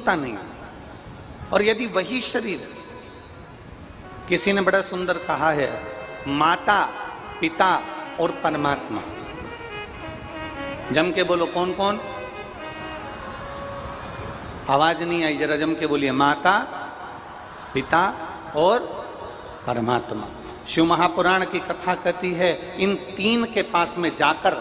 टूटता नहीं। और यदि वही शरीर, किसी ने बड़ा सुंदर कहा है, माता, पिता और परमात्मा, जम के बोलो कौन कौन? आवाज नहीं आई, जरा जम के बोलिए। माता, पिता और परमात्मा। शिव महापुराण की कथा कहती है इन तीन के पास में जाकर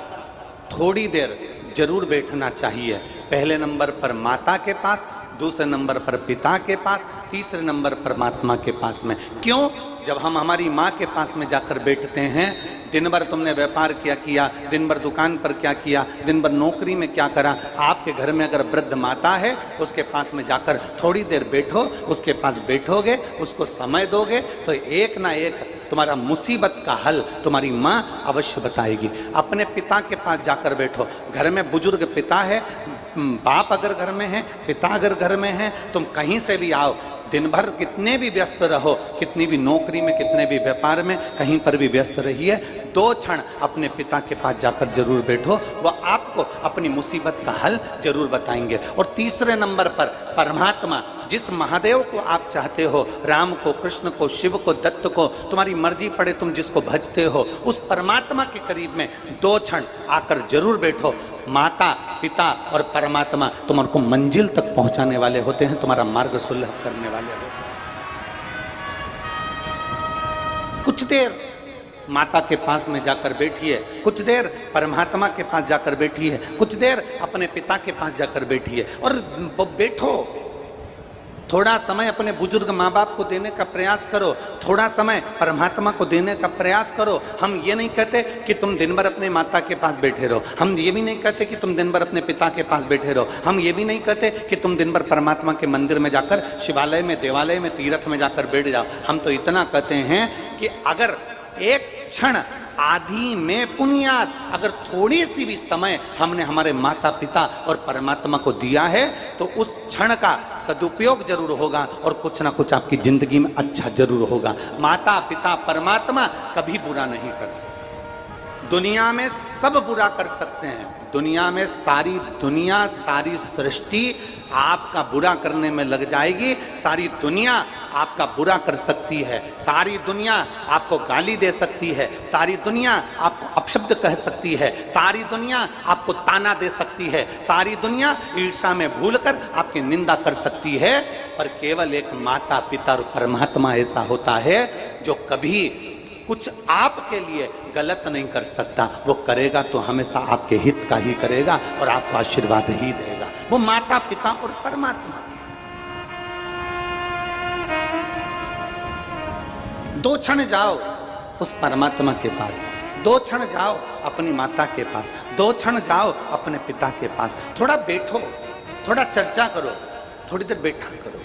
थोड़ी देर जरूर बैठना चाहिए। पहले नंबर पर माता के पास, दूसरे नंबर पर पिता के पास, तीसरे नंबर परमात्मा के पास में। क्यों? जब हम हमारी माँ के पास में जाकर बैठते हैं, दिन भर तुमने व्यापार क्या किया, दिन भर दुकान पर क्या किया, दिन भर नौकरी में क्या करा, आपके घर में अगर वृद्ध माता है उसके पास में जाकर थोड़ी देर बैठो, उसके पास बैठोगे, उसको समय दोगे तो एक ना एक तुम्हारा मुसीबत का हल तुम्हारी माँ अवश्य बताएगी। अपने पिता के पास जाकर बैठो। घर में बुजुर्ग पिता है, बाप अगर घर में है, पिता अगर घर में है, तुम कहीं से भी आओ, दिन भर कितने भी व्यस्त रहो, कितनी भी नौकरी में, कितने भी व्यापार में, कहीं पर भी व्यस्त रहिए, 2 क्षण अपने पिता के पास जाकर जरूर बैठो, वह आपको अपनी मुसीबत का हल जरूर बताएंगे। और तीसरे नंबर पर परमात्मा, जिस महादेव को आप चाहते हो, राम को, कृष्ण को, शिव को, दत्त को, तुम्हारी मर्जी पड़े तुम जिसको भजते हो, उस परमात्मा के करीब में 2 क्षण आकर जरूर बैठो। माता, पिता और परमात्मा तुम्हारे को मंजिल तक पहुंचाने वाले होते हैं, तुम्हारा मार्ग सुलभ करने वाले होते हैं। कुछ देर माता के पास में जाकर बैठिए, कुछ देर परमात्मा के पास जाकर बैठिए, कुछ देर अपने पिता के पास जाकर बैठिए और बैठो। थोड़ा समय अपने बुजुर्ग माँ बाप को देने का प्रयास करो, थोड़ा समय परमात्मा को देने का प्रयास करो। हम ये नहीं कहते कि तुम दिन भर अपने माता के पास बैठे रहो, हम ये भी नहीं कहते कि तुम दिन भर अपने पिता के पास बैठे रहो, हम ये भी नहीं कहते कि तुम दिन भर परमात्मा के मंदिर में जाकर, शिवालय में, देवालय में, तीर्थ में जाकर बैठ जाओ। हम तो इतना कहते हैं कि अगर एक क्षण आदि में पुण्यात, अगर थोड़ी सी भी समय हमने हमारे माता पिता और परमात्मा को दिया है तो उस क्षण का सदुपयोग जरूर होगा और कुछ ना कुछ आपकी जिंदगी में अच्छा जरूर होगा। माता पिता परमात्मा कभी बुरा नहीं करते। दुनिया में सब बुरा कर सकते हैं, दुनिया में सारी दुनिया, सारी सृष्टि आपका बुरा करने में लग जाएगी, सारी दुनिया आपका बुरा कर सकती है, सारी दुनिया आपको गाली दे सकती है, सारी दुनिया आपको अपशब्द कह सकती है, सारी दुनिया आपको ताना दे सकती है, सारी दुनिया ईर्ष्या में भूलकर आपकी निंदा कर सकती है, पर केवल एक माता पिता और परमात्मा ऐसा होता है जो कभी कुछ आपके लिए गलत नहीं कर सकता। वो करेगा तो हमेशा आपके हित का ही करेगा और आपको आशीर्वाद ही देगा। वो माता पिता और परमात्मा। 2 क्षण जाओ उस परमात्मा के पास, 2 क्षण जाओ अपनी माता के पास, 2 क्षण जाओ अपने पिता के पास। थोड़ा बैठो, थोड़ा चर्चा करो, थोड़ी देर बैठा करो।